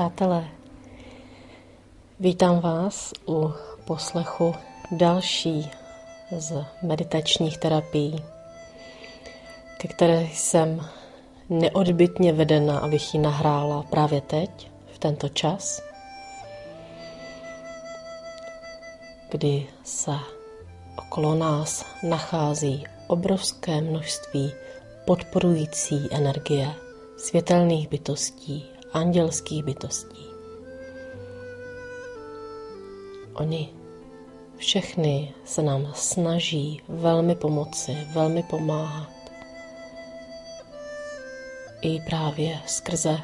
Přátelé, vítám vás u poslechu další z meditačních terapií, ke které jsem neodbytně vedena, abych ji nahrála právě teď, v tento čas, kdy se okolo nás nachází obrovské množství podporující energie světelných bytostí, andělských bytostí. Oni všechny se nám snaží velmi pomoci, velmi pomáhat. I právě skrze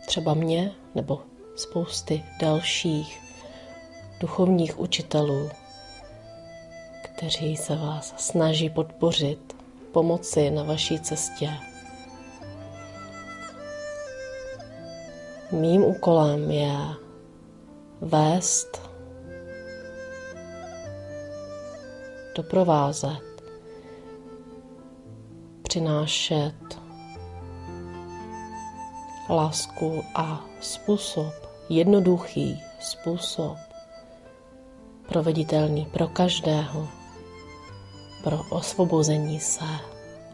třeba mě nebo spousty dalších duchovních učitelů, kteří se vás snaží podpořit, pomoci na vaší cestě. Mým úkolem je vést, doprovázet, přinášet lásku a způsob, jednoduchý způsob, proveditelný pro každého, pro osvobození se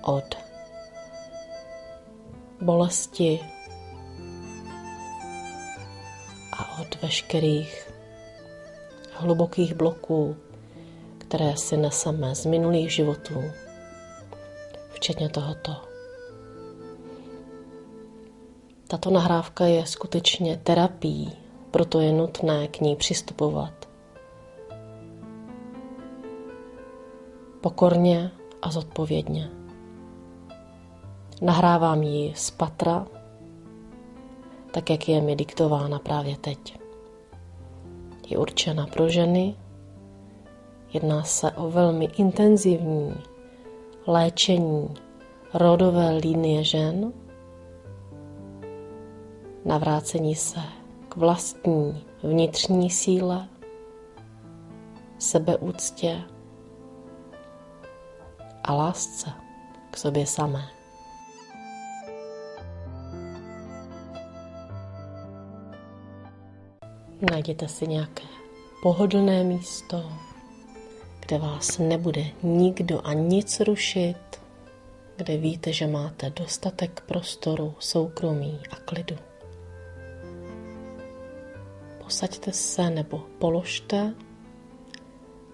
od bolesti a od veškerých hlubokých bloků, které si neseme z minulých životů, včetně tohoto. Tato nahrávka je skutečně terapií, proto je nutné k ní přistupovat pokorně a zodpovědně. Nahrávám ji z patra, tak jak je mi diktována právě teď. Je určena pro ženy, jedná se o velmi intenzivní léčení rodové linie žen, navrácení se k vlastní vnitřní síle, sebeúctě a lásce k sobě samé. Najděte si nějaké pohodlné místo, kde vás nebude nikdo a nic rušit, kde víte, že máte dostatek prostoru, soukromí a klidu. Posaďte se nebo položte,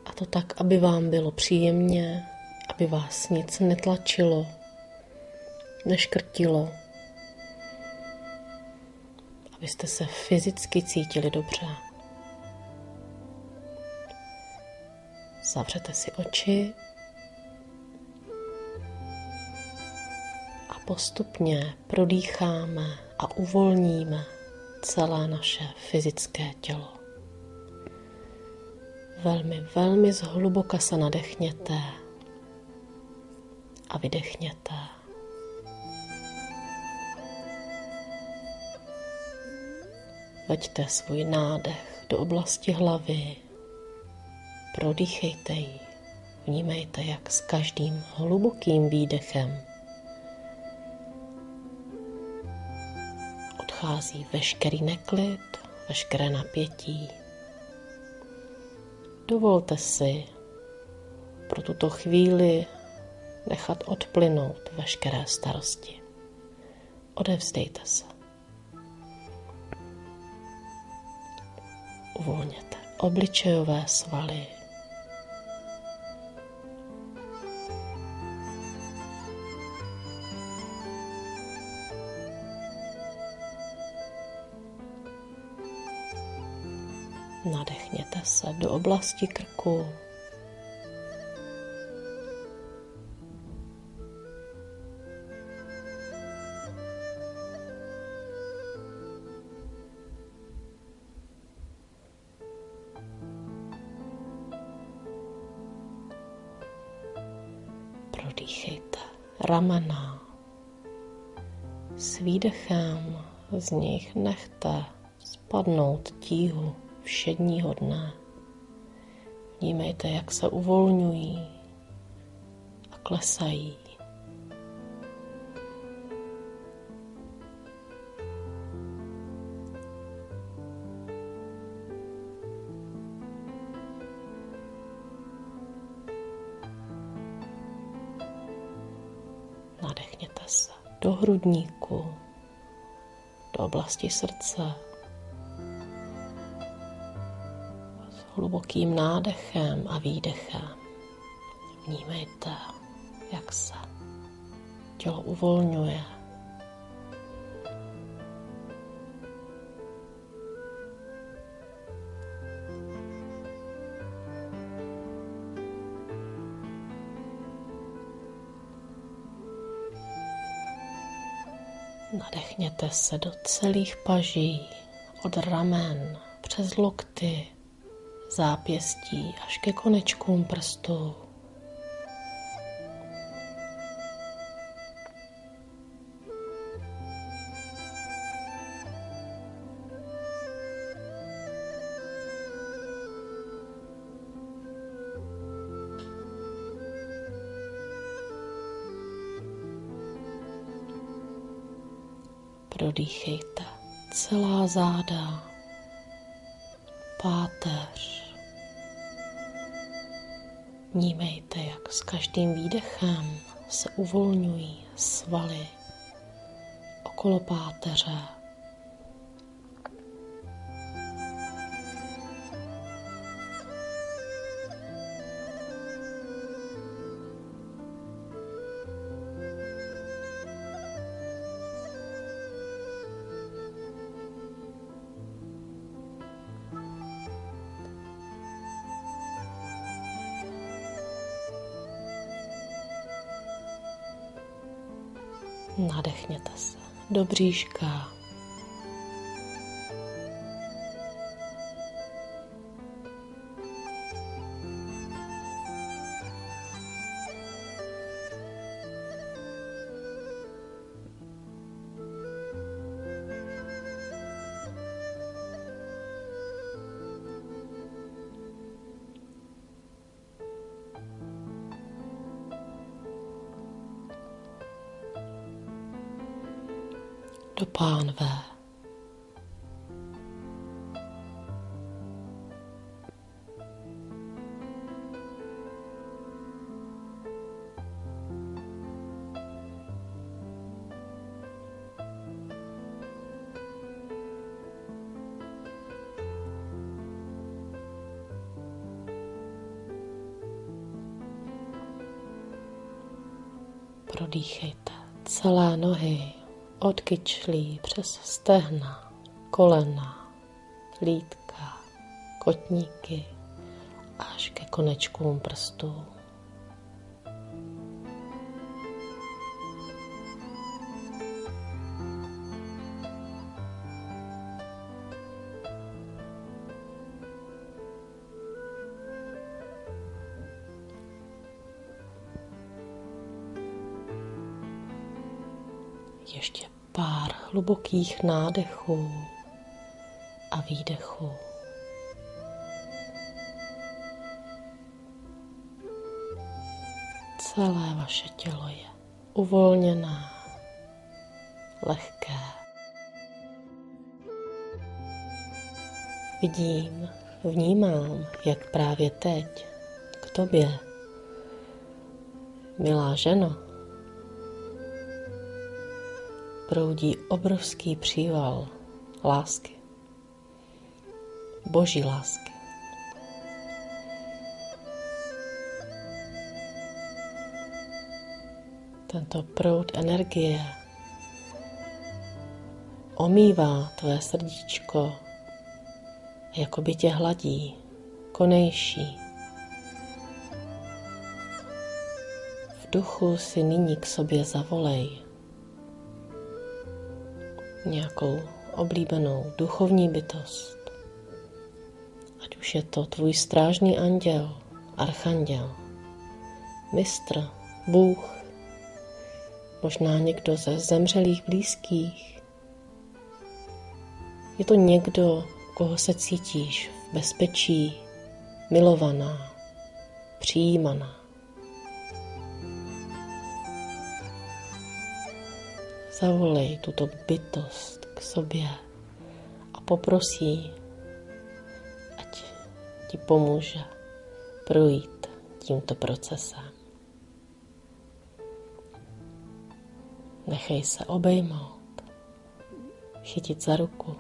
a to tak, aby vám bylo příjemně, aby vás nic netlačilo, neškrtilo, abyste se fyzicky cítili dobře. Zavřete si oči a postupně prodýcháme a uvolníme celé naše fyzické tělo. Velmi, velmi zhluboka se nadechněte a vydechněte. Veďte svůj nádech do oblasti hlavy, prodýchejte ji, vnímejte, jak s každým hlubokým výdechem odchází veškerý neklid, veškeré napětí. Dovolte si pro tuto chvíli nechat odplynout veškeré starosti. Odevzdejte se. Uvolněte obličejové svaly. Nadechněte se do oblasti krku. Prodýchejte ramena. S výdechem z nich nechte spadnout tíhu všedního dne. Vnímejte, jak se uvolňují a klesají. do hrudníku, do oblasti srdce. S hlubokým nádechem a výdechem vnímejte, jak se tělo uvolňuje. Nadechněte se do celých paží, od ramen, přes lokty, zápěstí až ke konečkům prstů. Prodýchejte celá záda, páteř. Vnímejte, jak s každým výdechem se uvolňují svaly okolo páteře. Nadechněte se do bříška. Do pánve. Prodýchejte celé nohy. Od kyčlí přes stehna, kolena, lítka, kotníky až ke konečkům prstů. Ještě pár hlubokých nádechů a výdechů. Celé vaše tělo je uvolněné, lehké. Vidím, vnímám, jak právě teď k tobě, milá ženo, proudí obrovský příval lásky, boží lásky. Tento proud energie omývá tvé srdíčko, jako by tě hladí, konejší. V duchu si nyní k sobě zavolej nějakou oblíbenou duchovní bytost. Ať už je to tvůj strážný anděl, archanděl, mistr, Bůh, možná někdo ze zemřelých blízkých. Je to někdo, koho se cítíš v bezpečí, milovaná, přijímaná. Zavolej tuto bytost k sobě a poprosí, ať ti pomůže projít tímto procesem. Nechej se obejmout, chytit za ruku.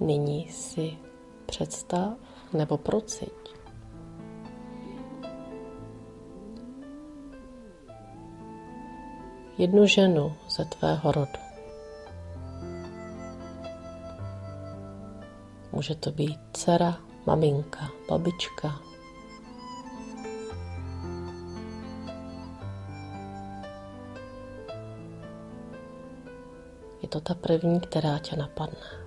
Nyní si představ nebo prociť jednu ženu ze tvého rodu. Může to být dcera, maminka, babička. Je to ta první, která tě napadne.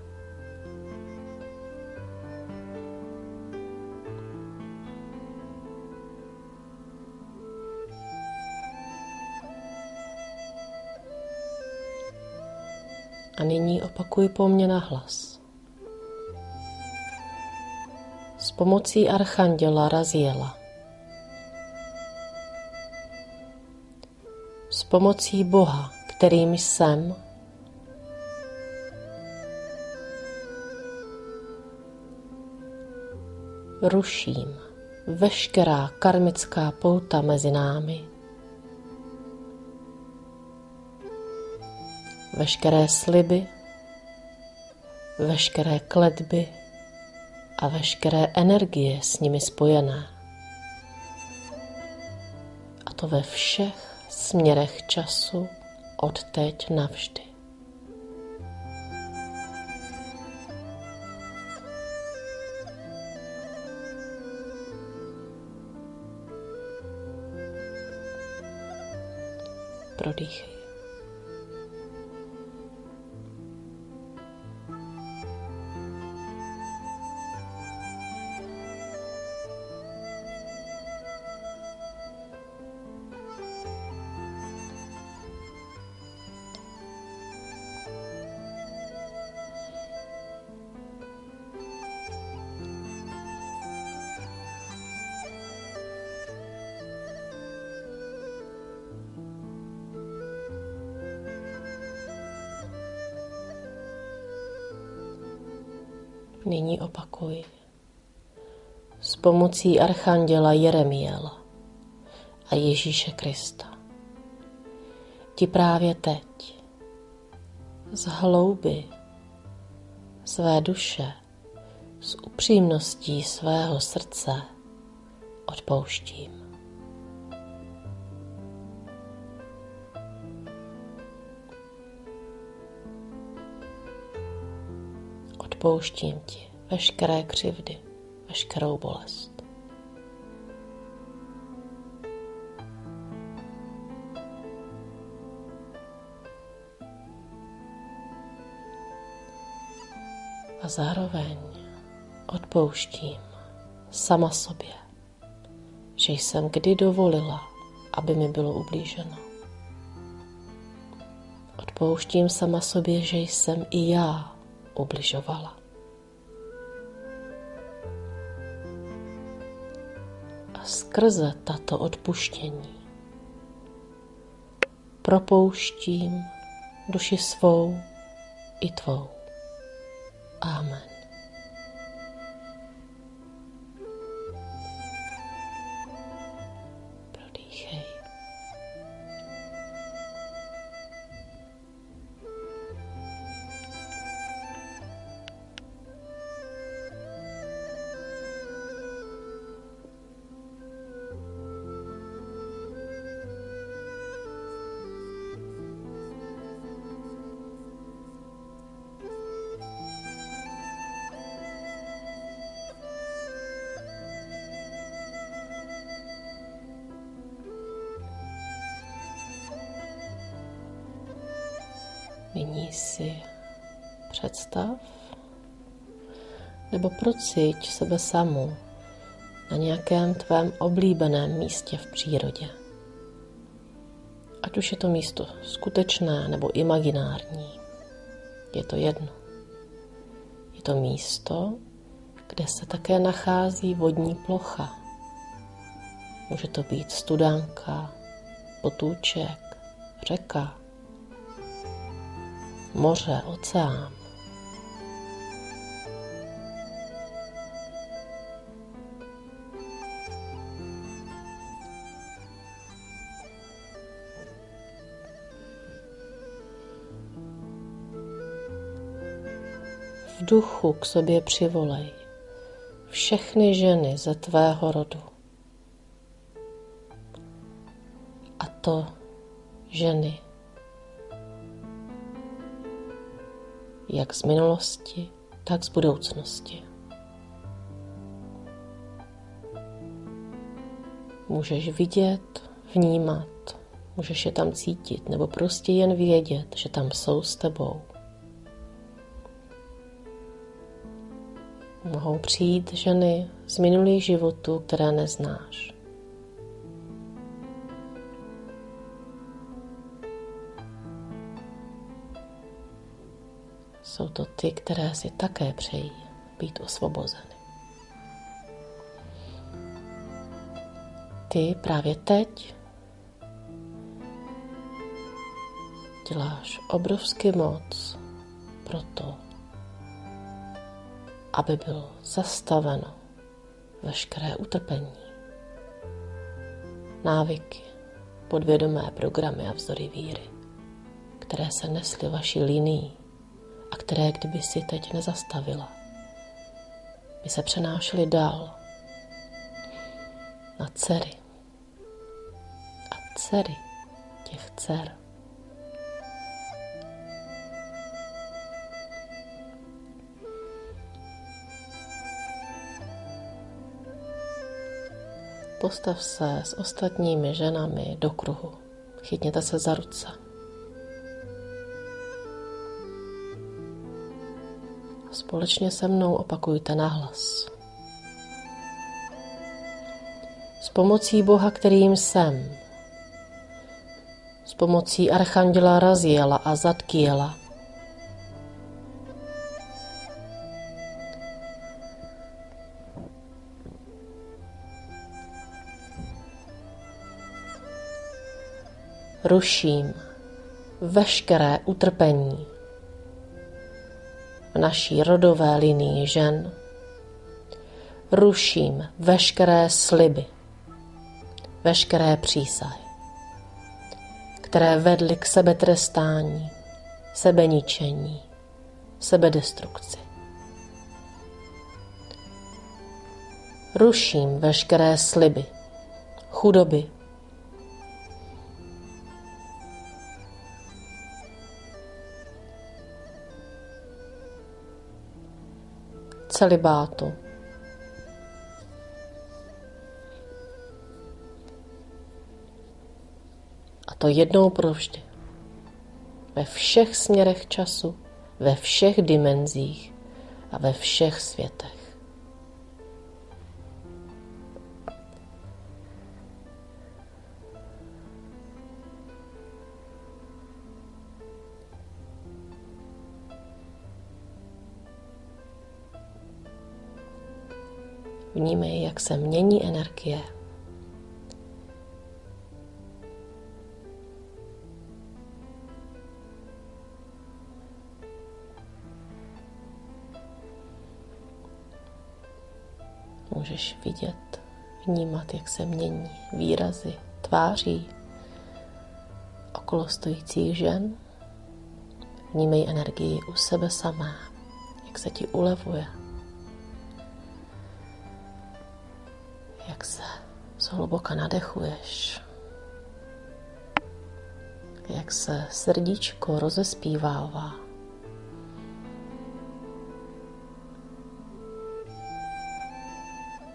A nyní opakuj po mně nahlas. S pomocí archanděla Raziela, s pomocí Boha, kterým jsem, ruším veškerá karmická pouta mezi námi, veškeré sliby, veškeré kletby a veškeré energie s nimi spojené. A to ve všech směrech času od teď navždy. Prodýchej. Nyní opakuj. S pomocí archanděla Jeremiela a Ježíše Krista ti právě teď z hloubi své duše, s upřímností svého srdce odpouštím. Odpouštím ti veškeré křivdy, veškerou bolest. A zároveň odpouštím sama sobě, že jsem kdy dovolila, aby mi bylo ublíženo. Odpouštím sama sobě, že jsem i já ubližovala. A skrze tato odpuštění propouštím duši svou i tvou. Amen. Prodýchej. Nyní si představ nebo procíť sebe samu na nějakém tvém oblíbeném místě v přírodě. Ať už je to místo skutečné nebo imaginární, je to jedno. Je to místo, kde se také nachází vodní plocha. Může to být studánka, potůček, řeka, moře, oceán. V duchu k sobě přivolej všechny ženy ze tvého rodu. A to ženy jak z minulosti, tak z budoucnosti. Můžeš vidět, vnímat, můžeš je tam cítit, nebo prostě jen vědět, že tam jsou s tebou. Mohou přijít ženy z minulých životů, které neznáš. Jsou to ty, které si také přejí být osvobozeny. Ty právě teď děláš obrovský moc pro to, aby bylo zastaveno veškeré utrpení, návyky, podvědomé programy a vzory víry, které se nesly vaší linií a které, kdyby si teď nezastavila, by se přenášely dál na dcery a dcery těch dcer. Postav se s ostatními ženami do kruhu. Chytněte se za ruce. Společně se mnou opakujte nahlas. S pomocí Boha, kterým jsem, s pomocí archanděla Raziela a Zadkiela, ruším veškeré utrpení v naší rodové linii žen. Ruším veškeré sliby, veškeré přísahy, které vedly k sebetrestání, sebeničení, sebedestrukci. Ruším veškeré sliby, chudoby, celibátu, a to jednou provždy. Ve všech směrech času, ve všech dimenzích a ve všech světech. Vnímej, jak se mění energie. Můžeš vidět, vnímat, jak se mění výrazy tváří okolo stojících žen. Vnímej energii u sebe samé, jak se ti ulevuje. Jak se zhluboka nadechuješ, jak se srdíčko rozespívává.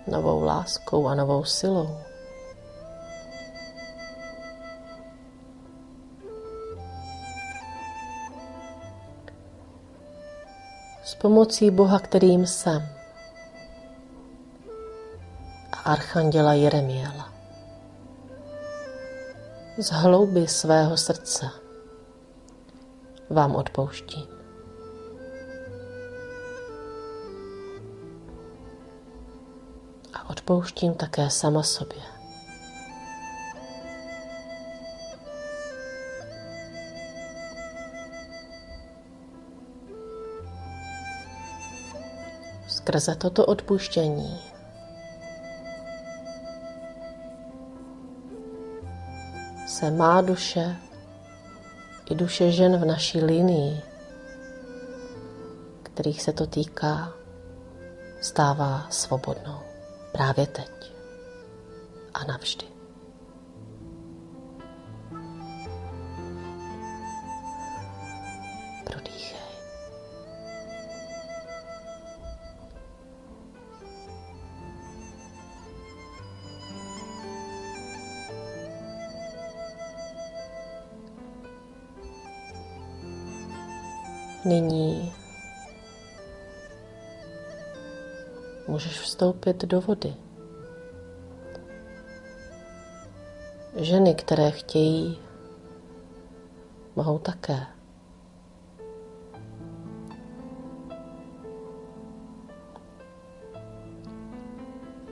Novou láskou a novou silou. S pomocí Boha, kterým jsem, archanděla Jeremiela. Z hloubi svého srdce vám odpouštím. A odpouštím také sama sobě. Skrze toto odpuštění se má duše i duše žen v naší linii, kterých se to týká, stává svobodnou právě teď a navždy. Prodýchej. Nyní můžeš vstoupit do vody. Ženy, které chtějí, mohou také.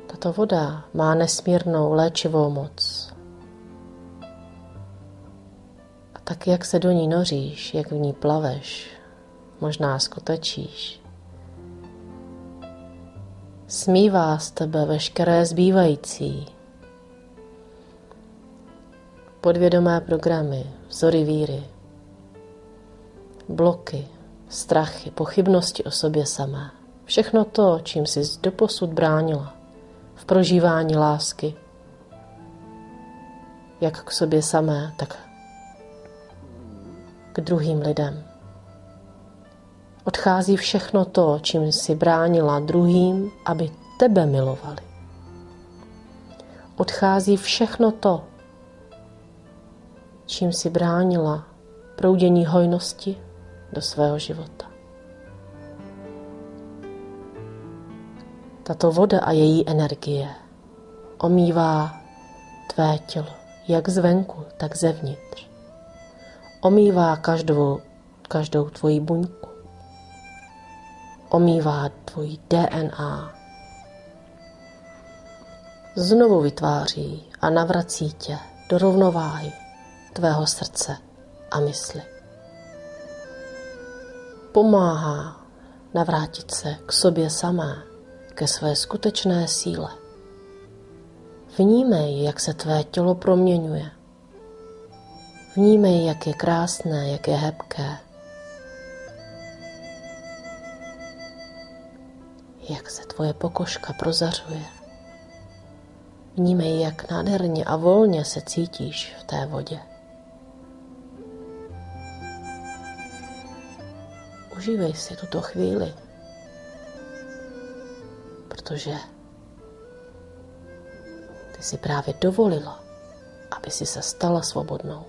Tato voda má nesmírnou léčivou moc. A tak, jak se do ní noříš, jak v ní plaveš, možná skutečíš, smívá z tebe veškeré zbývající podvědomé programy, vzory víry, bloky, strachy, pochybnosti o sobě samé. Všechno to, čím jsi doposud bránila v prožívání lásky, jak k sobě samé, tak k druhým lidem. Odchází všechno to, čím jsi bránila druhým, aby tebe milovali. Odchází všechno to, čím jsi bránila proudění hojnosti do svého života. Tato voda a její energie omývá tvé tělo, jak zvenku, tak zevnitř. Omývá každou tvoji buňku. Omývá tvoji DNA. Znovu vytváří a navrací tě do rovnováhy tvého srdce a mysli. Pomáhá navrátit se k sobě samé, ke své skutečné síle. Vnímej, jak se tvé tělo proměňuje. Vnímej, jak je krásné, jak je hebké. Jak se tvoje pokožka prozařuje. Vnímej, jak nádherně a volně se cítíš v té vodě. Užívej si tuto chvíli, protože ty si právě dovolila, aby si se stala svobodnou.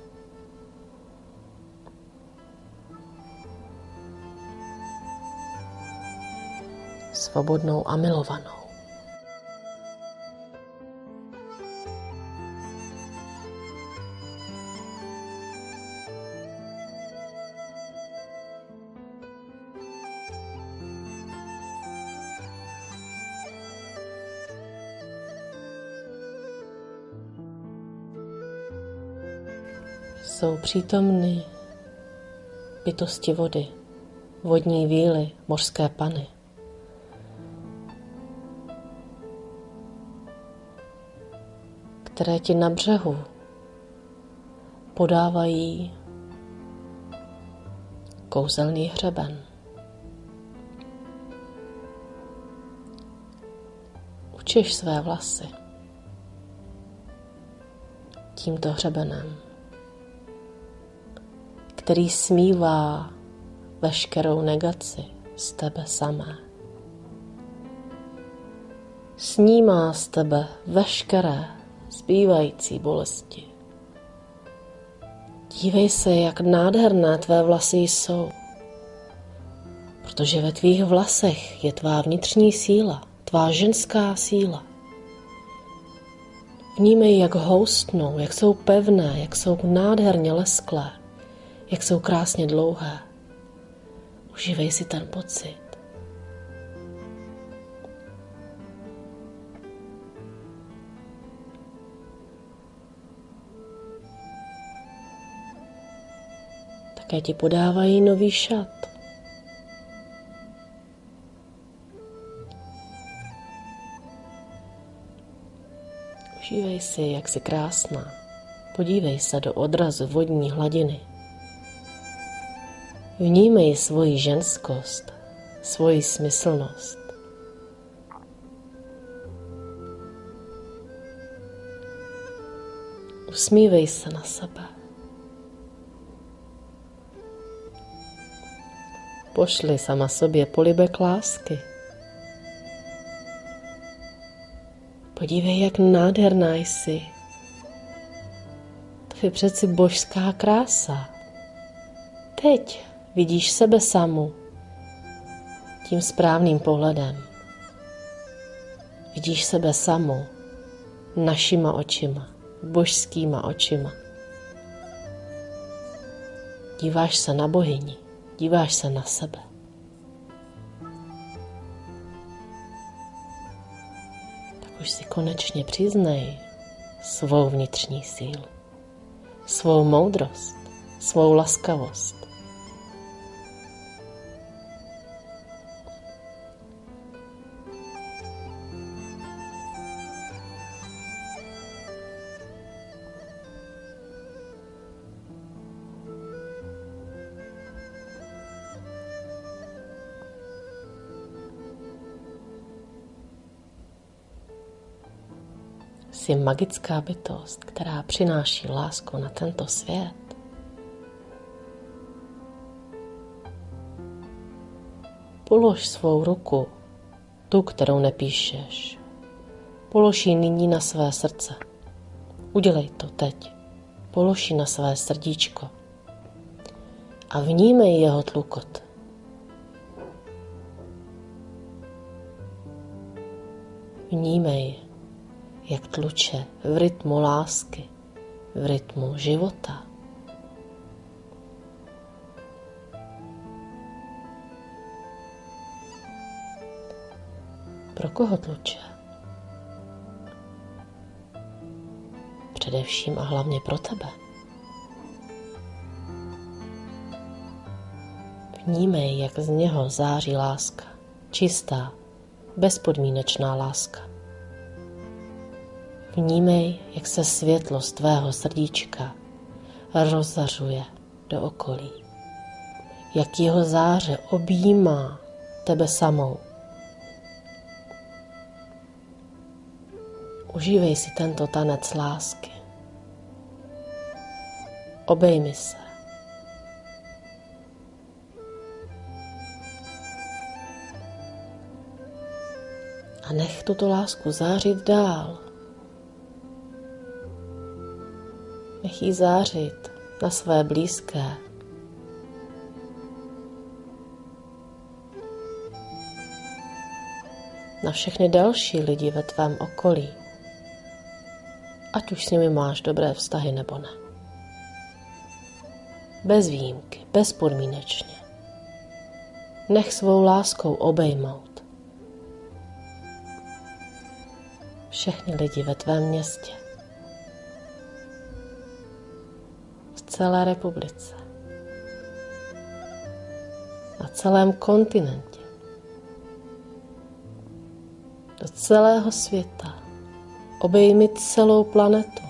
Svobodnou a milovanou. Jsou přítomny bytosti vody, vodní víly, mořské pany. Které ti na břehu podávají kouzelný hřeben. Učiš své vlasy tímto hřebenem, který smívá veškerou negaci z tebe samé. Snímá z tebe veškeré zbývající bolesti. Dívej se, jak nádherné tvé vlasy jsou, protože ve tvých vlasech je tvá vnitřní síla, tvá ženská síla. Vnímej, jak houstnou, jak jsou pevné, jak jsou nádherně lesklé, jak jsou krásně dlouhé. Užívej si ten pocit. také ti podávají nový šat. Užívej si, jak jsi krásná. Podívej se do odrazu vodní hladiny. Vnímej svoji ženskost, svoji smyslnost. Usmívej se na sebe. Pošli sama sobě polibek lásky. Podívej, jak nádherná jsi. To je přeci božská krása. Teď vidíš sebe samu tím správným pohledem. Vidíš sebe samu našima očima, božskýma očima. Díváš se na bohyni, díváš se na sebe. Tak už si konečně přiznej svou vnitřní sílu, svou moudrost, svou laskavost. Jsi magická bytost, která přináší lásku na tento svět. Polož svou ruku, tu, kterou nepíšeš. Polož ji nyní na své srdce. Udělej to teď. Polož ji na své srdíčko. A vnímej jeho tlukot. Vnímej, jak tluče v rytmu lásky, v rytmu života. Pro koho tluče? Především a hlavně pro tebe. Vnímej, jak z něho září láska, čistá, bezpodmínečná láska. Vnímej, jak se světlo z tvého srdíčka rozzařuje do okolí. Jak jeho záře objímá tebe samou. Užívej si tento tanec lásky. Obejmi se. A nech tuto lásku zářit dál. Nech jí zářit na své blízké. Na všechny další lidi ve tvém okolí. Ať už s nimi máš dobré vztahy nebo ne. Bez výjimky, bezpodmínečně. Nech svou láskou obejmout všechny lidi ve tvém městě. V celé republice. Na celém kontinentě. Do celého světa. Obejmi celou planetu.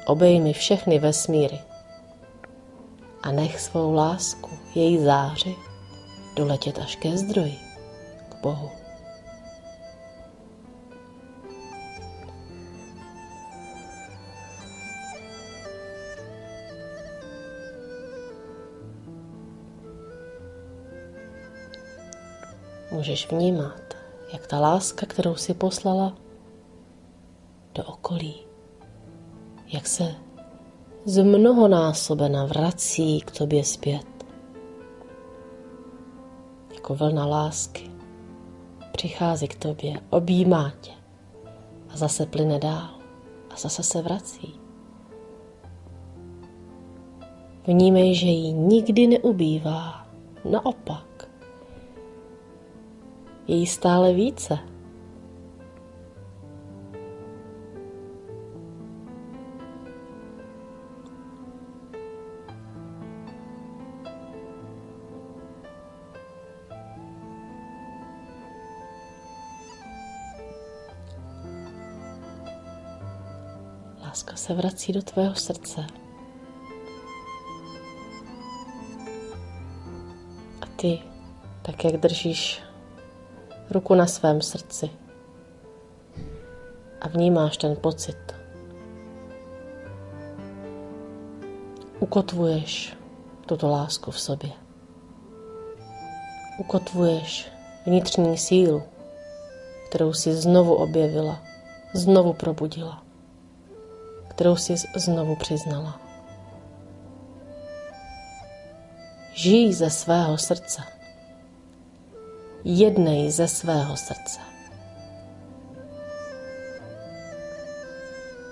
Obejmi všechny vesmíry. A nech svou lásku, její záři, doletět až ke zdroji, k Bohu. Můžeš vnímat, jak ta láska, kterou si poslala do okolí, jak se zmnohonásobena vrací k tobě zpět. Jako vlna lásky přichází k tobě, objímá tě a zase plyne dál a zase se vrací. Vnímej, že jí nikdy neubývá, naopak. Je jí stále více. láska se vrací do tvého srdce. A ty, tak jak držíš ruku na svém srdci a vnímáš ten pocit, ukotvuješ tuto lásku v sobě. Ukotvuješ vnitřní sílu, kterou jsi znovu objevila, znovu probudila, kterou jsi znovu přiznala. Žij ze svého srdce. Jednej ze svého srdce.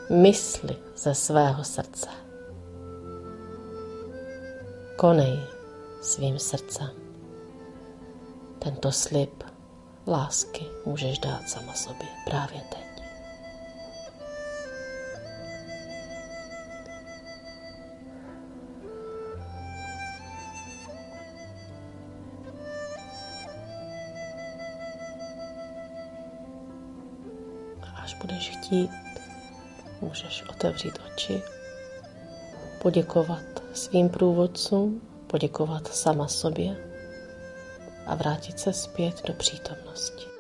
Mysli ze svého srdce. Konej svým srdcem. Tento slib lásky můžeš dát sama sobě právě teď. Až budeš chtít, můžeš otevřít oči, poděkovat svým průvodcům, poděkovat sama sobě a vrátit se zpět do přítomnosti.